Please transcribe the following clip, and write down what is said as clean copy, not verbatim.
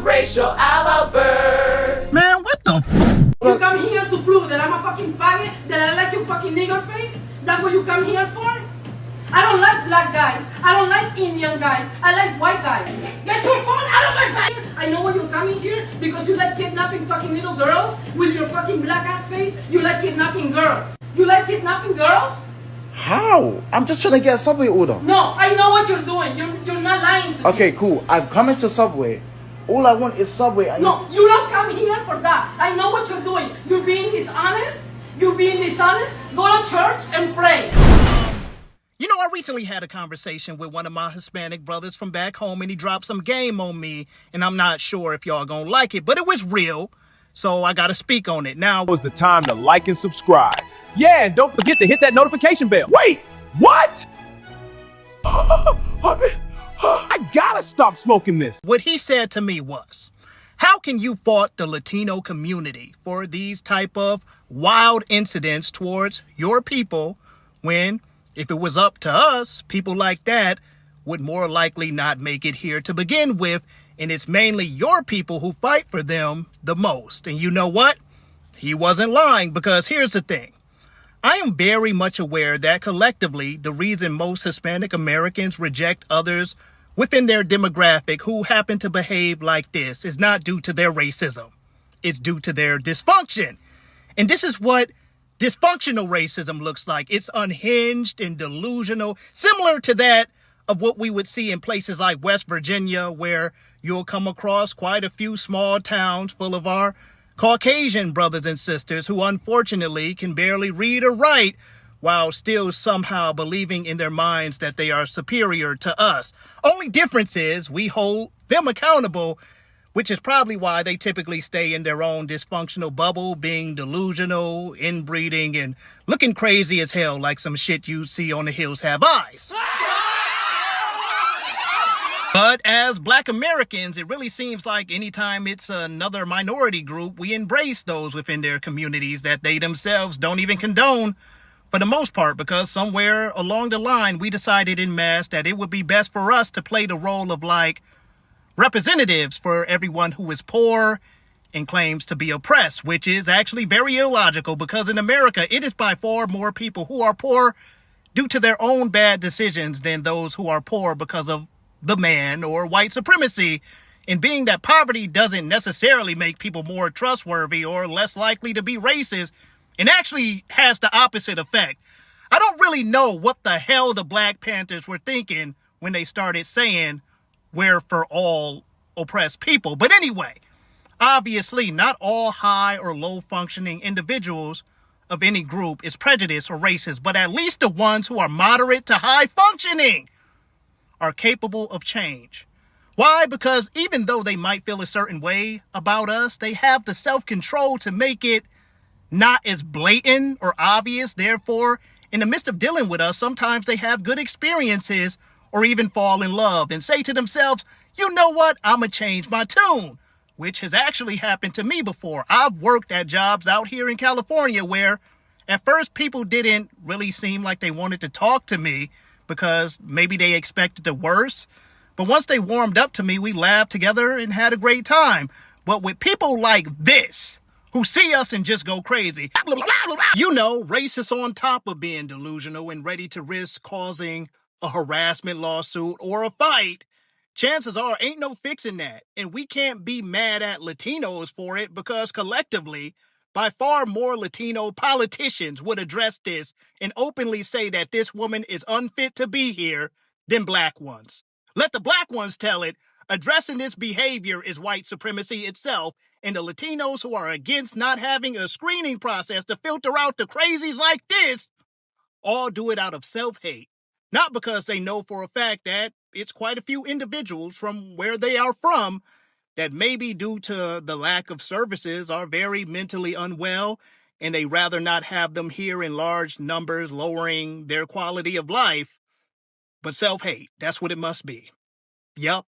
some racial outbursts. Man, what the f? You come here to prove that I'm a fucking faggot, that I like your fucking nigger face? That's what you come here for? I don't like black guys. I don't like Indian guys. I like white guys. Get your phone out of my face! I know why you're coming here because you like kidnapping fucking little girls with your fucking black ass face. You like kidnapping girls. You like kidnapping girls? How? I'm just trying to get a Subway order. No, I know what you're doing. You're not lying to me. Okay, cool. I've come into Subway. All I want is Subway. And No, you don't come here for that. I know what you're doing. You're being dishonest. You're being dishonest. Go to church and pray. You know, I recently had a conversation with one of my Hispanic brothers from back home, and he dropped some game on me, and I'm not sure if y'all gonna like it, but it was real, so I gotta speak on it. Now Was the time to like and subscribe. Yeah, and don't forget to hit that notification bell. Wait, what? I gotta stop smoking this. what he said to me was, how can you fault the Latino community for these type of wild incidents towards your people when, if it was up to us, people like that would more likely not make it here to begin with, and it's mainly your people who fight for them the most. And you know what? He wasn't lying, because here's the thing. I am very much aware that collectively, the reason most Hispanic Americans reject others within their demographic who happen to behave like this is not due to their racism. It's due to their dysfunction. And this is what dysfunctional racism looks like. It's unhinged and delusional, similar to that of what we would see in places like West Virginia, where you'll come across quite a few small towns full of our Caucasian brothers and sisters who unfortunately can barely read or write while still somehow believing in their minds that they are superior to us. Only difference is we hold them accountable, which is probably why they typically stay in their own dysfunctional bubble, being delusional, inbreeding, and looking crazy as hell like some shit you see on The Hills Have Eyes. But as Black Americans, it really seems like anytime it's another minority group, we embrace those within their communities that they themselves don't even condone for the most part, because somewhere along the line, we decided en masse that it would be best for us to play the role of like representatives for everyone who is poor and claims to be oppressed, which is actually very illogical, because in America, it is by far more people who are poor due to their own bad decisions than those who are poor because of the man or white supremacy. And being that poverty doesn't necessarily make people more trustworthy or less likely to be racist, it actually has the opposite effect. I don't really know what the hell the Black Panthers were thinking when they started saying we're for all oppressed people. But anyway, obviously not all high or low functioning individuals of any group is prejudiced or racist, but at least the ones who are moderate to high functioning are capable of change. Why? Because even though they might feel a certain way about us, they have the self-control to make it not as blatant or obvious. Therefore, in the midst of dealing with us, sometimes they have good experiences or even fall in love and say to themselves, you know what, I'ma change my tune, which has actually happened to me before. I've worked at jobs out here in California where at first people didn't really seem like they wanted to talk to me because maybe they expected the worst. But once they warmed up to me, we laughed together and had a great time. But with people like this, who see us and just go crazy, you know, racist on top of being delusional and ready to risk causing a harassment lawsuit or a fight, chances are ain't no fixing that. And we can't be mad at Latinos for it, because collectively, by far more Latino politicians would address this and openly say that this woman is unfit to be here than Black ones. Let the Black ones tell it. Addressing this behavior is white supremacy itself, and the Latinos who are against not having a screening process to filter out the crazies like this all do it out of self-hate. Not because they know for a fact that it's quite a few individuals from where they are from that maybe due to the lack of services are very mentally unwell, and they rather not have them here in large numbers, lowering their quality of life. But self-hate, that's what it must be. Yup.